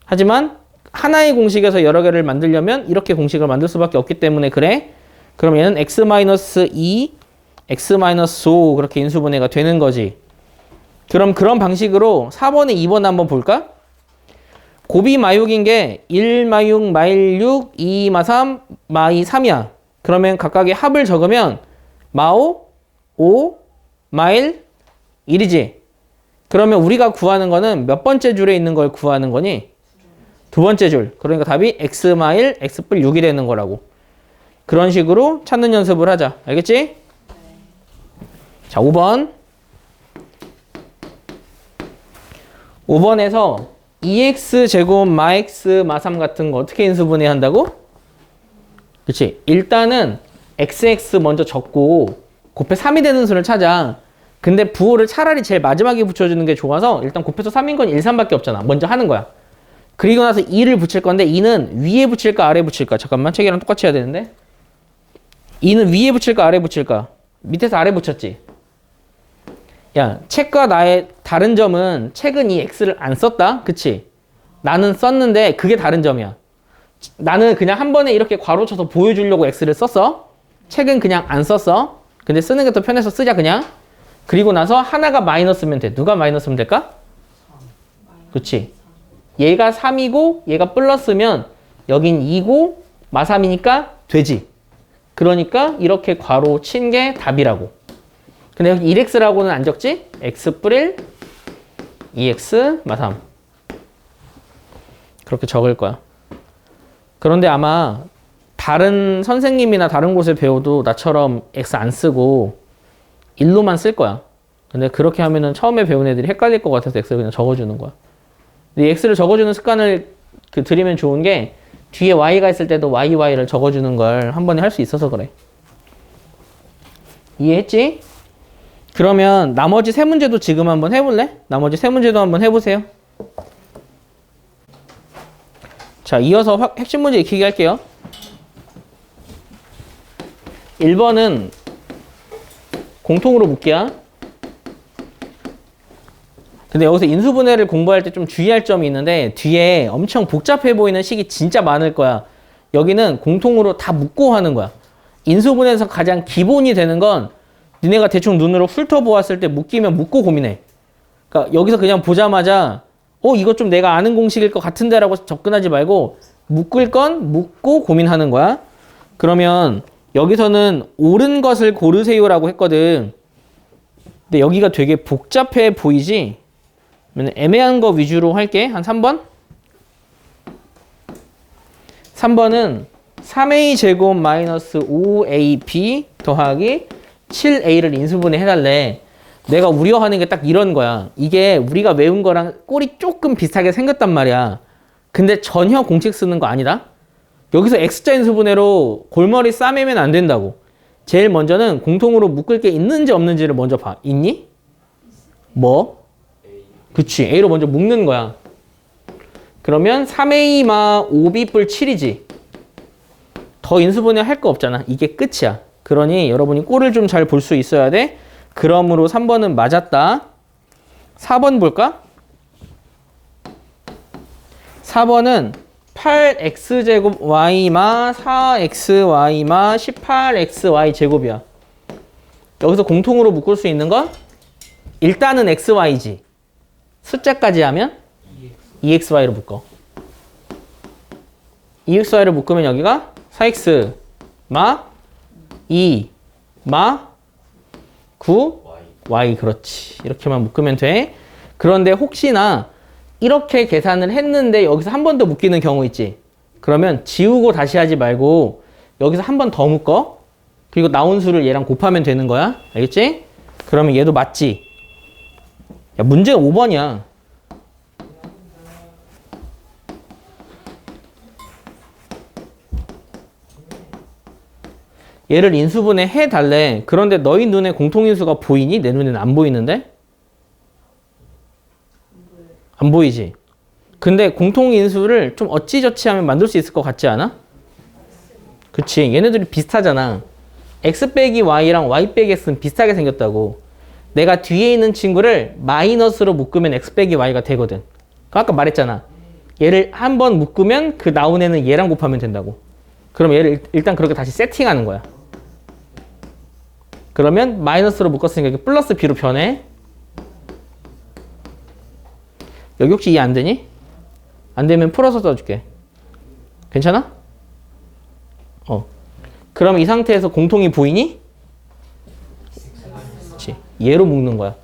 하지만 하나의 공식에서 여러 개를 만들려면 이렇게 공식을 만들 수밖에 없기 때문에 그래. 그럼 얘는 x-2, x-5 그렇게 인수분해가 되는 거지. 그럼 그런 방식으로 4번에 2번 한번 볼까? 곱이 마6인 게 1, 마6, 마1, 6, 2, 마3, 마2, 3이야. 그러면 각각의 합을 적으면 마5, 5, 마1, 1이지. 그러면 우리가 구하는 거는 몇 번째 줄에 있는 걸 구하는 거니? 두 번째 줄. 그러니까 답이 x 마일, x 뿔 6이 되는 거라고. 그런 식으로 찾는 연습을 하자. 알겠지? 자, 5번. 5번에서 2x 마 x 마 3 같은 거 어떻게 인수분해 한다고? 그렇지. 일단은 xx 먼저 적고 곱해 3이 되는 수를 찾아. 근데 부호를 차라리 제일 마지막에 붙여주는 게 좋아서 일단 곱해서 3인 건 1, 3밖에 없잖아. 먼저 하는 거야. 그리고 나서 2를 붙일 건데 2는 위에 붙일까 아래에 붙일까? 잠깐만, 책이랑 똑같이 해야 되는데 2는 위에 붙일까 아래에 붙일까? 밑에서 아래 붙였지. 야, 책과 나의 다른 점은 책은 이 x를 안 썼다. 그치? 나는 썼는데 그게 다른 점이야. 나는 그냥 한 번에 이렇게 괄호 쳐서 보여주려고 x를 썼어. 책은 그냥 안 썼어. 근데 쓰는 게 더 편해서 쓰자 그냥. 그리고 나서 하나가 마이너스면 돼. 누가 마이너스면 될까? 그렇지. 얘가 3이고 얘가 플러스면 여긴 2고 마3이니까 되지. 그러니까 이렇게 괄호 친 게 답이라고. 근데 여기 1x라고는 안 적지? x 뿔 1, 2x 마3. 그렇게 적을 거야. 그런데 아마 다른 선생님이나 다른 곳에 배워도 나처럼 x 안 쓰고 1로만 쓸 거야. 근데 그렇게 하면은 처음에 배운 애들이 헷갈릴 것 같아서 x를 그냥 적어주는 거야. 근데 이 x를 적어주는 습관을 들이면 좋은 게 뒤에 y가 있을 때도 y를 적어주는 걸 한 번에 할 수 있어서 그래. 이해했지? 그러면 나머지 세 문제도 지금 한번 해볼래? 나머지 세 문제도 한번 해보세요. 자, 이어서 핵심 문제 익히기 할게요. 1번은 공통으로 묶기야. 근데 여기서 인수분해를 공부할 때 좀 주의할 점이 있는데 뒤에 엄청 복잡해 보이는 식이 진짜 많을 거야. 여기는 공통으로 다 묶고 하는 거야. 인수분해에서 가장 기본이 되는 건 니네가 대충 눈으로 훑어보았을 때 묶이면 묶고 고민해. 그러니까 여기서 그냥 보자마자 이거 좀 내가 아는 공식일 것 같은데 라고 접근하지 말고 묶을 건 묶고 고민하는 거야. 그러면 여기서는 옳은 것을 고르세요라고 했거든. 근데 여기가 되게 복잡해 보이지? 그러면 애매한 거 위주로 할게. 한 3번? 3번은 3a 제곱 마이너스 5ab 더하기 7a를 인수분해 해달래. 내가 우려하는 게 딱 이런 거야. 이게 우리가 외운 거랑 꼴이 조금 비슷하게 생겼단 말이야. 근데 전혀 공식 쓰는 거 아니다. 여기서 X자 인수분해로 골머리 싸매면 안 된다고. 제일 먼저는 공통으로 묶을 게 있는지 없는지를 먼저 봐. 있니? 뭐? 그치. A로 먼저 묶는 거야. 그러면 3A 마 5B 뿔 7이지. 더 인수분해 할 거 없잖아. 이게 끝이야. 그러니 여러분이 꼴을 좀 잘 볼 수 있어야 돼. 그러므로 3번은 맞았다. 4번 볼까? 4번은 8x제곱 y마 4xy마 18xy 제곱이야. 여기서 공통으로 묶을 수 있는 건 일단은 xy지. 숫자까지 하면 2xy로 묶어. 2xy로 묶으면 여기가 4x 마 2 마 9 y 그렇지. 이렇게만 묶으면 돼. 그런데 혹시나 이렇게 계산을 했는데 여기서 한 번 더 묶이는 경우 있지. 그러면 지우고 다시 하지 말고 여기서 한 번 더 묶어. 그리고 나온 수를 얘랑 곱하면 되는 거야. 알겠지? 그러면 얘도 맞지. 야, 문제가 5번이야. 얘를 인수분해 해달래. 그런데 너희 눈에 공통인수가 보이니? 내 눈에는 안 보이는데? 안 보이지? 근데 공통인수를 좀 어찌저찌 하면 만들 수 있을 것 같지 않아? 그치. 얘네들이 비슷하잖아. x 빼기 y랑 y 빼기 x는 비슷하게 생겼다고. 내가 뒤에 있는 친구를 마이너스로 묶으면 x 빼기 y가 되거든. 아까 말했잖아. 얘를 한 번 묶으면 그 나온 애는 얘랑 곱하면 된다고. 그럼 얘를 일단 그렇게 다시 세팅하는 거야. 그러면 마이너스로 묶었으니까 이게 플러스 b로 변해. 여기 혹시 이해 안 되니? 안 되면 풀어서 써줄게. 괜찮아? 그럼 이 상태에서 공통이 보이니? 그렇지. 얘로 묶는 거야.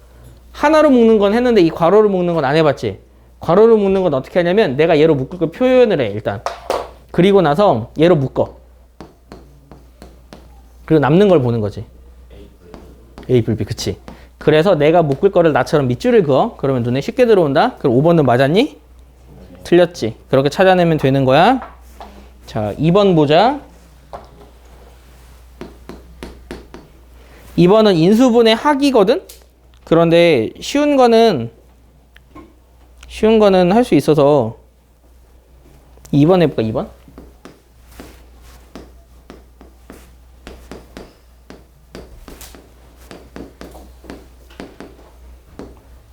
하나로 묶는 건 했는데 이 괄호로 묶는 건 안 해봤지? 괄호로 묶는 건 어떻게 하냐면 내가 얘로 묶을 걸 표현을 해 일단. 그리고 나서 얘로 묶어. 그리고 남는 걸 보는 거지. A 뿔 B 그치. 그래서 내가 묶을 거를 나처럼 밑줄을 그어. 그러면 눈에 쉽게 들어온다. 그럼 5번은 맞았니? 틀렸지. 그렇게 찾아내면 되는 거야. 자, 2번 보자. 2번은 인수분해 하기거든? 그런데 쉬운 거는 할 수 있어서 2번 해볼까? 2번?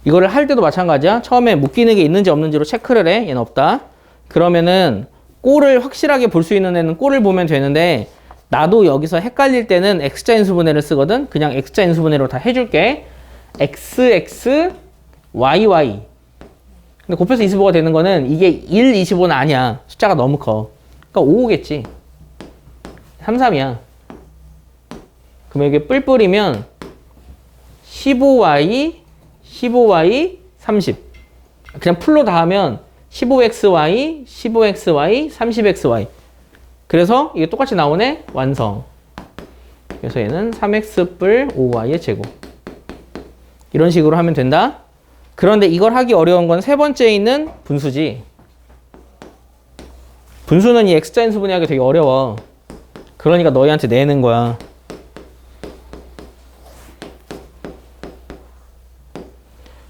이거를 할 때도 마찬가지야. 처음에 묶이는 게 있는지 없는지로 체크를 해. 얘는 없다. 그러면은 꼴을 확실하게 볼 수 있는 애는 꼴을 보면 되는데 나도 여기서 헷갈릴 때는 x자 인수분해를 쓰거든. 그냥 x자 인수분해로 다 해줄게. xx yy. 근데 곱해서 25가 되는 거는 이게 1, 25는 아니야. 숫자가 너무 커. 그러니까 5겠지. 3, 3이야. 그럼 이게 뿔뿔이면 15y 15y 30. 그냥 풀로 다 하면 15xy 15xy 30xy. 그래서 이게 똑같이 나오네. 완성. 그래서 얘는 3x 뿔 5y의 제곱. 이런 식으로 하면 된다. 그런데 이걸 하기 어려운 건 세 번째에 있는 분수지. 분수는 이 x자 인수분해하기 되게 어려워. 그러니까 너희한테 내는 거야.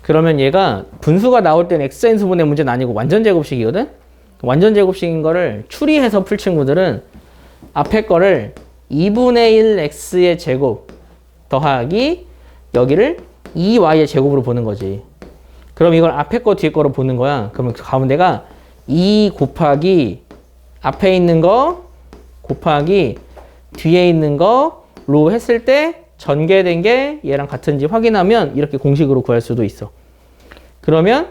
그러면 얘가 분수가 나올 때는 x자 인수분해 문제는 아니고 완전 제곱식이거든? 완전 제곱식인 거를 추리해서 풀 친구들은 앞에 거를 2분의 1 x의 제곱 더하기 여기를 2y의 제곱으로 보는 거지. 그럼 이걸 앞에 거 뒤에 거로 보는 거야. 그러면 가운데가 2 곱하기 앞에 있는 거 곱하기 뒤에 있는 거로 했을 때 전개된 게 얘랑 같은지 확인하면 이렇게 공식으로 구할 수도 있어. 그러면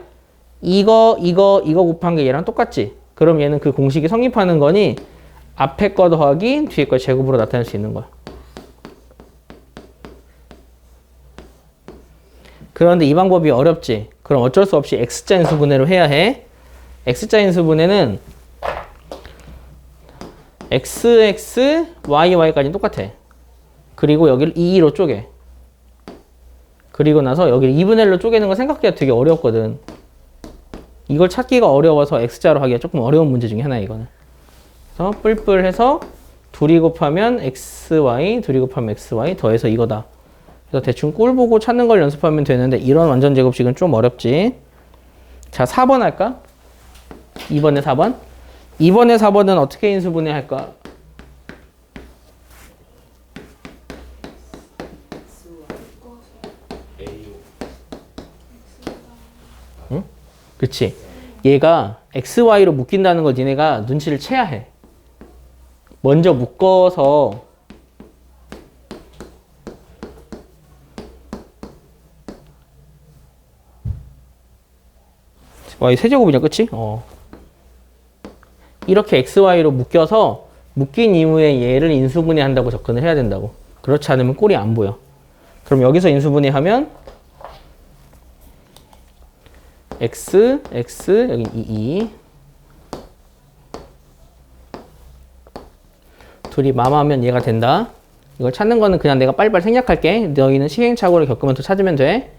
이거 곱한 게 얘랑 똑같지? 그럼 얘는 그 공식이 성립하는 거니 앞에 거 더하기 뒤에 거 제곱으로 나타낼 수 있는 거야. 그런데 이 방법이 어렵지? 그럼 어쩔 수 없이 x자 인수분해로 해야 해. x자 인수분해는 x, y까지는 똑같아. 그리고 여기를 2로 쪼개. 그리고 나서 여기를 2분의 1로 쪼개는 거 생각보다 되게 어렵거든. 이걸 찾기가 어려워서 x자로 하기가 조금 어려운 문제 중에 하나야, 이거는. 그래서 뿔뿔해서 둘이 곱하면 xy, 둘이 곱하면 xy 더해서 이거다. 그래서 대충 꼴 보고 찾는 걸 연습하면 되는데 이런 완전 제곱식은 좀 어렵지. 자, 4번 할까? 2번에 4번. 2번에 4번은 어떻게 인수분해 할까? 응? 그치. 얘가 xy로 묶인다는 걸 니네가 눈치를 채야 해. 먼저 묶어서 y 세제곱이냐, 그치? 이렇게 xy로 묶여서 묶인 이후에 얘를 인수분해 한다고 접근을 해야 된다고. 그렇지 않으면 꼴이 안 보여. 그럼 여기서 인수분해 하면 x, 여기 2. 둘이 맘하면 얘가 된다. 이걸 찾는 거는 그냥 내가 빨리빨리 생략할게. 너희는 시행착오를 겪으면서 찾으면 돼.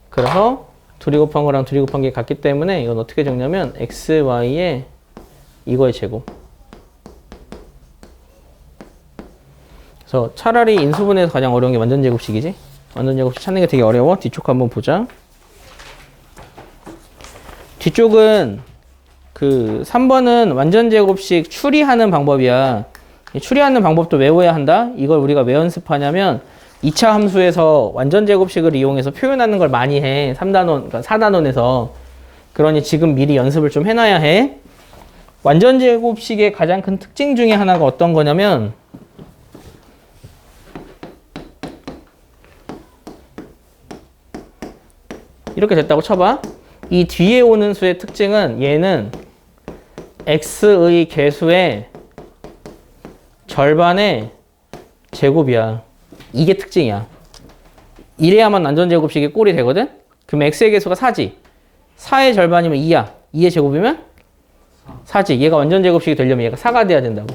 그래서 둘이 곱한 거랑 둘이 곱한 게 같기 때문에 이건 어떻게 적냐면 xy에 이거의 제곱. 그래서 차라리 인수분해에서 가장 어려운 게 완전 제곱식이지. 완전 제곱식 찾는 게 되게 어려워. 뒤쪽 한번 보자. 뒤쪽은 그 3번은 완전 제곱식 추리하는 방법이야. 추리하는 방법도 외워야 한다. 이걸 우리가 왜 연습하냐면 2차 함수에서 완전 제곱식을 이용해서 표현하는 걸 많이 해. 3단원, 그러니까 4단원에서. 그러니 지금 미리 연습을 좀 해놔야 해. 완전 제곱식의 가장 큰 특징 중에 하나가 어떤 거냐면 이렇게 됐다고 쳐봐. 이 뒤에 오는 수의 특징은 얘는 x의 개수의 절반의 제곱이야. 이게 특징이야. 이래야만 완전 제곱식이 꼴이 되거든? 그럼 x의 개수가 4지. 4의 절반이면 2야. 2의 제곱이면 4지. 얘가 완전 제곱식이 되려면 얘가 4가 돼야 된다고.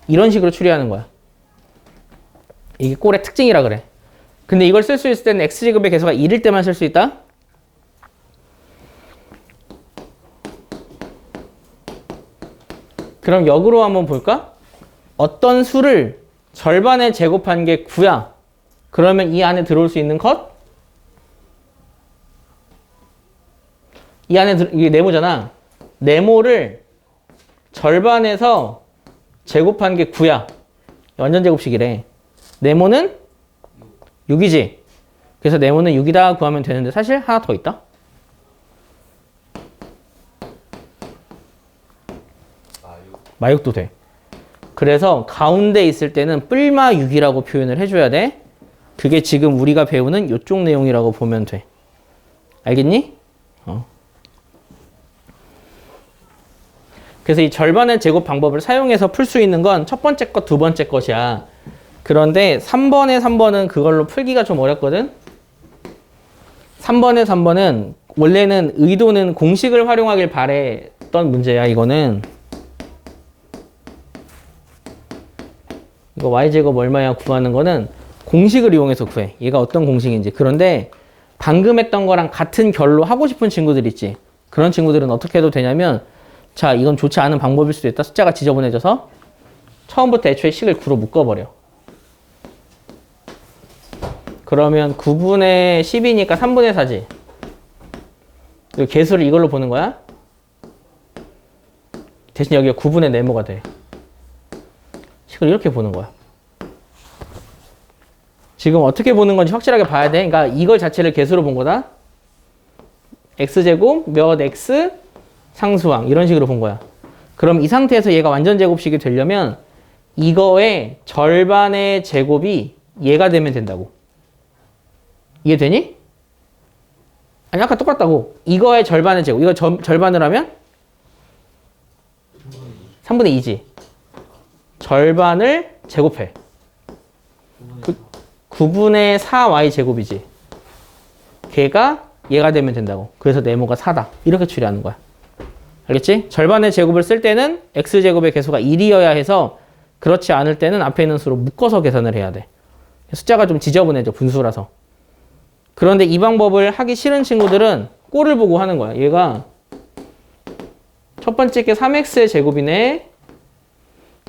이런 식으로 추리하는 거야. 이게 꼴의 특징이라 그래. 근데 이걸 쓸 수 있을 때는 x제곱의 개수가 1일 때만 쓸 수 있다? 그럼 역으로 한번 볼까? 어떤 수를 절반에 제곱한 게 9야. 그러면 이 안에 들어올 수 있는 것? 이 안에 이게 네모잖아. 네모를 절반에서 제곱한 게 9야. 완전 제곱식이래. 네모는 6이지. 그래서 네모는 6이다 구하면 되는데 사실 하나 더 있다. 마육도 돼. 그래서 가운데 있을 때는 뿔마 6이라고 표현을 해줘야 돼. 그게 지금 우리가 배우는 이쪽 내용이라고 보면 돼. 알겠니? 그래서 이 절반의 제곱 방법을 사용해서 풀 수 있는 건 첫 번째 것, 두 번째 것이야. 그런데 3번은 그걸로 풀기가 좀 어렵거든? 3번은 원래는 의도는 공식을 활용하길 바랬던 문제야, 이거는. 이거 y제곱 얼마야 구하는 거는 공식을 이용해서 구해. 얘가 어떤 공식인지. 그런데 방금 했던 거랑 같은 결로 하고 싶은 친구들 있지. 그런 친구들은 어떻게 해도 되냐면 자, 이건 좋지 않은 방법일 수도 있다. 숫자가 지저분해져서 처음부터 애초에 식을 9로 묶어버려. 그러면 9분의 10이니까 3분의 4지. 그리고 개수를 이걸로 보는 거야. 대신 여기가 9분의 네모가 돼. 식을 이렇게 보는 거야. 지금 어떻게 보는 건지 확실하게 봐야 돼. 그러니까 이걸 자체를 개수로 본 거다. x제곱 몇 x 상수항 이런 식으로 본 거야. 그럼 이 상태에서 얘가 완전 제곱식이 되려면 이거의 절반의 제곱이 얘가 되면 된다고. 이해되니? 아니 아까 똑같다고. 이거의 절반의 제곱. 이거 절반을 하면 3분의 2지. 절반을 제곱해. 9분의 4y 제곱이지. 걔가 얘가 되면 된다고. 그래서 네모가 4다. 이렇게 추리하는 거야. 알겠지? 절반의 제곱을 쓸 때는 x제곱의 개수가 1이어야 해서 그렇지 않을 때는 앞에 있는 수로 묶어서 계산을 해야 돼. 숫자가 좀 지저분해져. 분수라서. 그런데 이 방법을 하기 싫은 친구들은 꼴을 보고 하는 거야. 얘가 첫 번째 게 3x의 제곱이네.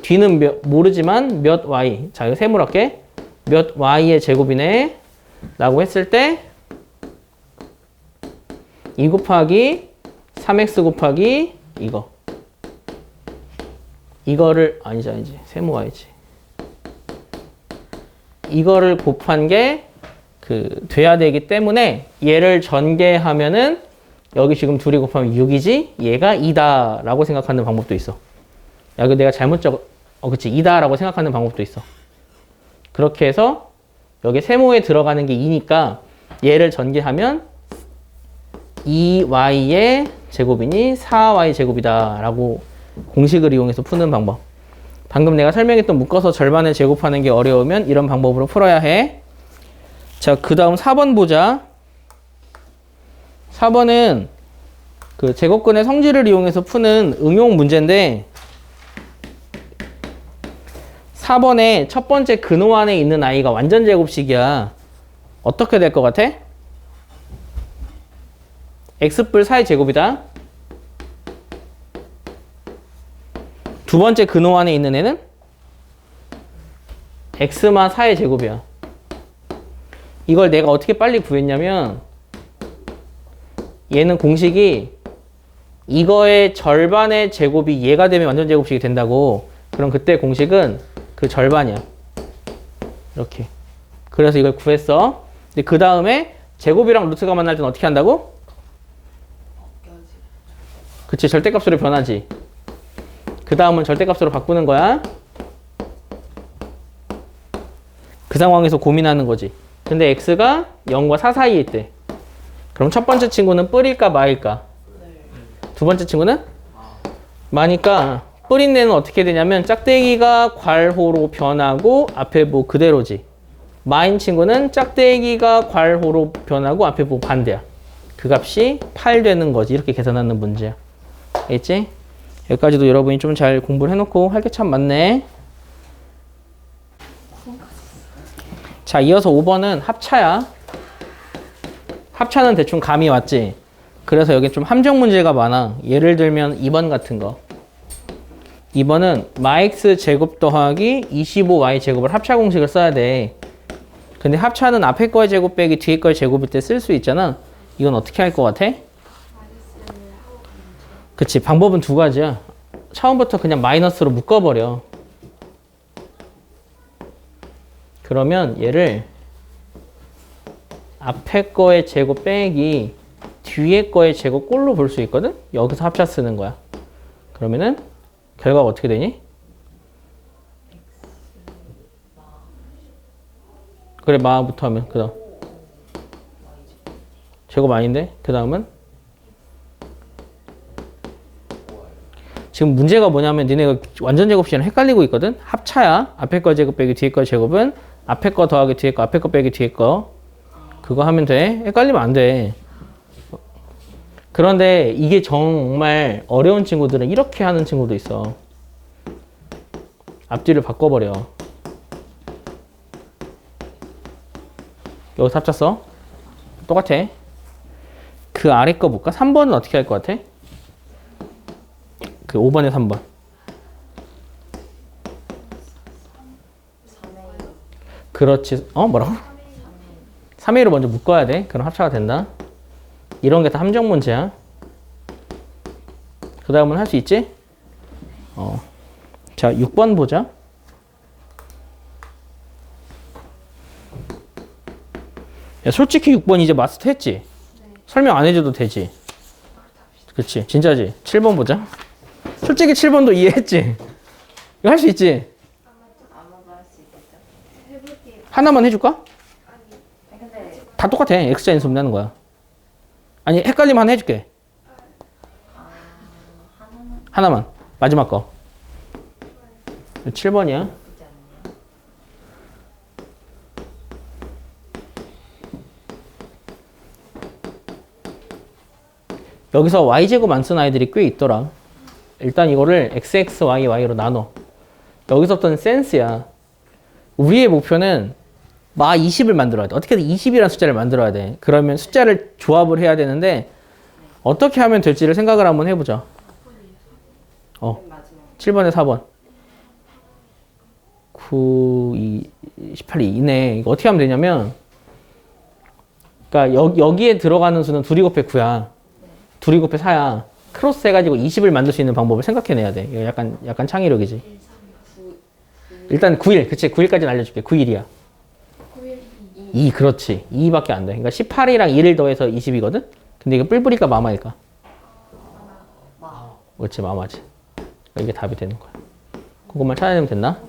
뒤는 모르지만 몇 y. 자, 이거 세모할게. 몇 y의 제곱이네. 라고 했을 때 2 곱하기 3x 곱하기 이거. 이거를 아니지. 세모 y지. 이거를 곱한 게 돼야 되기 때문에 얘를 전개하면은 여기 지금 둘이 곱하면 6이지 얘가 2다 라고 생각하는 방법도 있어. 야, 이거 내가 잘못 그치 2다 라고 생각하는 방법도 있어. 그렇게 해서 여기 세모에 들어가는 게 2니까 얘를 전개하면 2y의 제곱이니 4y 제곱이다 라고 공식을 이용해서 푸는 방법. 방금 내가 설명했던 묶어서 절반을 제곱하는 게 어려우면 이런 방법으로 풀어야 해. 자, 그 다음 4번 보자. 4번은 그 제곱근의 성질을 이용해서 푸는 응용 문제인데 4번에 첫 번째 근호 안에 있는 아이가 완전 제곱식이야. 어떻게 될 것 같아? x뿔 4의 제곱이다. 두 번째 근호 안에 있는 애는 x마 4의 제곱이야. 이걸 내가 어떻게 빨리 구했냐면 얘는 공식이 이거의 절반의 제곱이 얘가 되면 완전 제곱식이 된다고. 그럼 그때 공식은 그 절반이야. 이렇게. 그래서 이걸 구했어. 근데 그 다음에 제곱이랑 루트가 만날 때는 어떻게 한다고? 그치, 절대값으로 변하지. 그 다음은 절대값으로 바꾸는 거야. 그 상황에서 고민하는 거지. 근데 x가 0과 4 사이에 있대. 그럼 첫 번째 친구는 뿔일까 마일까? 두 번째 친구는? 마니까 뿔인 애는 어떻게 되냐면 짝대기가 괄호로 변하고 앞에 뭐 그대로지. 마인 친구는 짝대기가 괄호로 변하고 앞에 뭐 반대야. 그 값이 8 되는 거지. 이렇게 계산하는 문제야. 알겠지? 여기까지도 여러분이 좀 잘 공부를 해놓고 할 게 참 많네. 자, 이어서 5번은 합차야. 합차는 대충 감이 왔지. 그래서 여기 좀 함정 문제가 많아. 예를 들면 2번 같은 거. 2번은 마x 제곱 더하기 25y 제곱을 합차 공식을 써야 돼. 근데 합차는 앞에 거의 제곱 빼기 뒤에 거의 제곱일 때 쓸 수 있잖아. 이건 어떻게 할 것 같아? 그치, 방법은 두 가지야. 처음부터 그냥 마이너스로 묶어버려. 그러면 얘를 앞에 거의 제곱 빼기 뒤에 거의 제곱 꼴로 볼 수 있거든? 여기서 합차 쓰는 거야. 그러면은 결과가 어떻게 되니? 그래, 마부터 하면 그 다음 제곱 아닌데? 그 다음은? 지금 문제가 뭐냐면 니네가 완전 제곱식이랑 헷갈리고 있거든? 합차야. 앞에 거 제곱 빼기 뒤에 거 제곱은 앞에 거 더하기 뒤에 거, 앞에 거 빼기 뒤에 거. 그거 하면 돼. 헷갈리면 안 돼. 그런데 이게 정말 어려운 친구들은 이렇게 하는 친구도 있어. 앞뒤를 바꿔버려. 여기서 합쳤어. 똑같아. 그 아래 거 볼까? 3번은 어떻게 할 것 같아? 그 5번에 3번. 그렇지. 뭐라고? 3A로 먼저 묶어야 돼. 그럼 합차가 된다. 이런 게 다 함정 문제야. 그 다음은 할 수 있지? 자, 6번 보자. 야, 솔직히 6번 이제 마스터 했지? 설명 안 해줘도 되지? 그치? 진짜지? 7번 보자. 솔직히 7번도 이해했지? 이거 할 수 있지? 아마도 할 수 있겠죠. 해볼게요. 하나만 해줄까? 아니, 근데 다 똑같아. X자 인수 분해하는 거야. 아니, 헷갈리면 하나 해줄게. 하나만. 마지막 거. 7번이야. 나쁘지 않네요. 여기서 y제곱 안 쓴 아이들이 꽤 있더라. 일단 이거를 xx, y, y로 나눠. 여기서부터는 센스야. 우리의 목표는 마 20을 만들어야 돼. 어떻게든 20이라는 숫자를 만들어야 돼. 그러면 숫자를 조합을 해야 되는데 어떻게 하면 될지를 생각을 한번 해보자. 마지막 7번에 4번. 9, 18이 이네. 이거 어떻게 하면 되냐면 그러니까 여기에 들어가는 수는 2 곱해 9야. 2 곱해 4야. 크로스 해가지고 20을 만들 수 있는 방법을 생각해내야 돼. 이거 약간 창의력이지. 일단 9일. 그치. 9일까지는 알려줄게. 9일이야. 9일 2, 그렇지. 2밖에 안 돼. 그러니까 18이랑 1을 더해서 20이거든? 근데 이거 뿔뿔일까 마마일까? 그렇지, 마마지. 이게 답이 되는 거야. 그것만 찾아내면 됐나?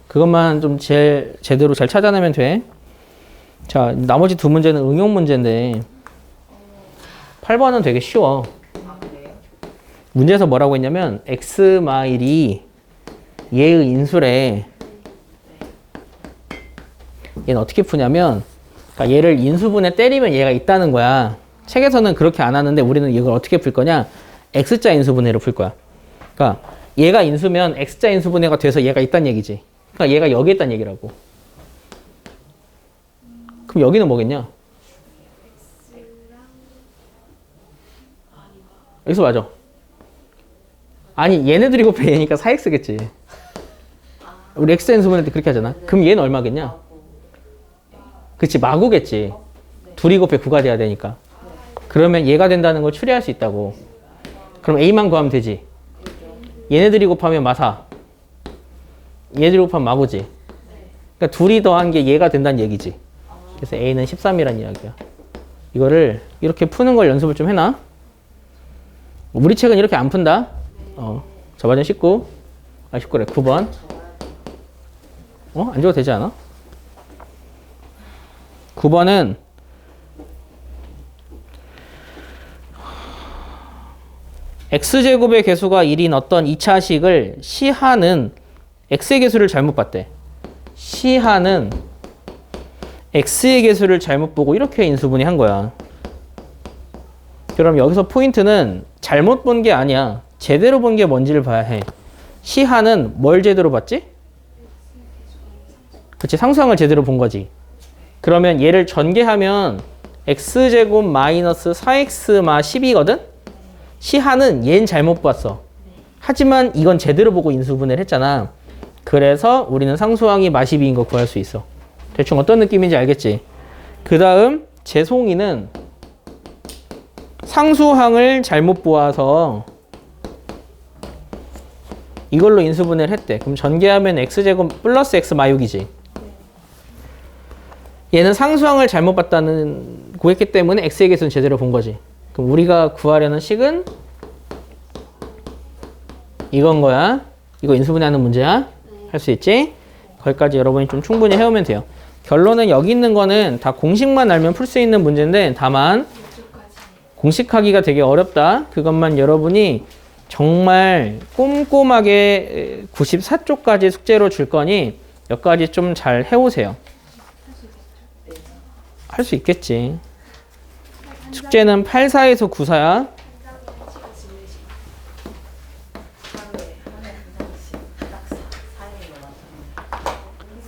그것만 좀 제대로 잘 찾아내면 돼. 자, 나머지 두 문제는 응용 문제인데 8번은 되게 쉬워. 아 그래요? 문제에서 뭐라고 했냐면 x 마일이 얘의 인수래. 얘는 어떻게 푸냐면 그러니까 얘를 인수분해 때리면 얘가 있다는 거야. 책에서는 그렇게 안 하는데 우리는 이걸 어떻게 풀 거냐? x자 인수분해로 풀 거야. 그러니까 얘가 인수면 x자 인수분해가 돼서 얘가 있다는 얘기지. 그러니까 얘가 여기 있다는 얘기라고. 그럼 여기는 뭐겠냐? 여기서 맞아. 아니 얘네들이 곱해 얘니까 4x겠지. 우리 x자 인수분해 때 그렇게 하잖아. 그럼 얘는 얼마겠냐? 그치, 마구겠지. 2 곱해 9가 돼야 되니까. 그러면 얘가 된다는 걸 추리할 수 있다고. 그럼 a만 구하면 되지. 얘네들이 곱하면 마사. 얘네들이 곱하면 마구지. 그러니까 둘이 더한 게 얘가 된다는 얘기지. 그래서 a는 13이란 이야기야. 이거를 이렇게 푸는 걸 연습을 좀 해놔. 우리 책은 이렇게 안 푼다. 저번에 19. 19래. 9번. 안 줘도 되지 않아? 9번은 x제곱의 개수가 1인 어떤 2차식을 시하는 x의 개수를 잘못 봤대. 시하는 x의 개수를 잘못 보고 이렇게 인수분해 한 거야. 그럼 여기서 포인트는 잘못 본 게 아니야. 제대로 본 게 뭔지를 봐야 해. 시하는 뭘 제대로 봤지? 그치, 상수항을 제대로 본 거지. 그러면 얘를 전개하면 x제곱 마이너스 4x 마 10이거든? 시하는 얘는 잘못 봤어. 하지만 이건 제대로 보고 인수분해를 했잖아. 그래서 우리는 상수항이 마 12인 거 구할 수 있어. 대충 어떤 느낌인지 알겠지? 그 다음 재송이는 상수항을 잘못 보아서 이걸로 인수분해를 했대. 그럼 전개하면 x제곱 플러스 x 마 6이지. 얘는 상수항을 잘못 봤다는 구했기 때문에 x의 개수는 제대로 본 거지. 그럼 우리가 구하려는 식은 이건 거야. 이거 인수분해하는 문제야. 할 수 있지? 거기까지 여러분이 좀 충분히 해오면 돼요. 결론은 여기 있는 거는 다 공식만 알면 풀 수 있는 문제인데 다만 공식하기가 되게 어렵다. 그것만 여러분이 정말 꼼꼼하게 94쪽까지 숙제로 줄 거니 여기까지 좀 잘 해오세요. 할 수 있겠지. 숙제는 84에서 94야. 하루에 한 장씩 딱 4일로 맞춰.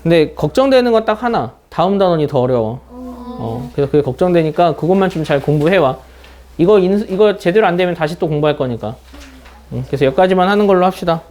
근데 걱정되는 건 딱 하나. 다음 단원이 더 어려워. 그래서 그게 걱정되니까 그것만 좀 잘 공부해와. 이거 제대로 안 되면 다시 또 공부할 거니까. 그래서 여기까지만 하는 걸로 합시다.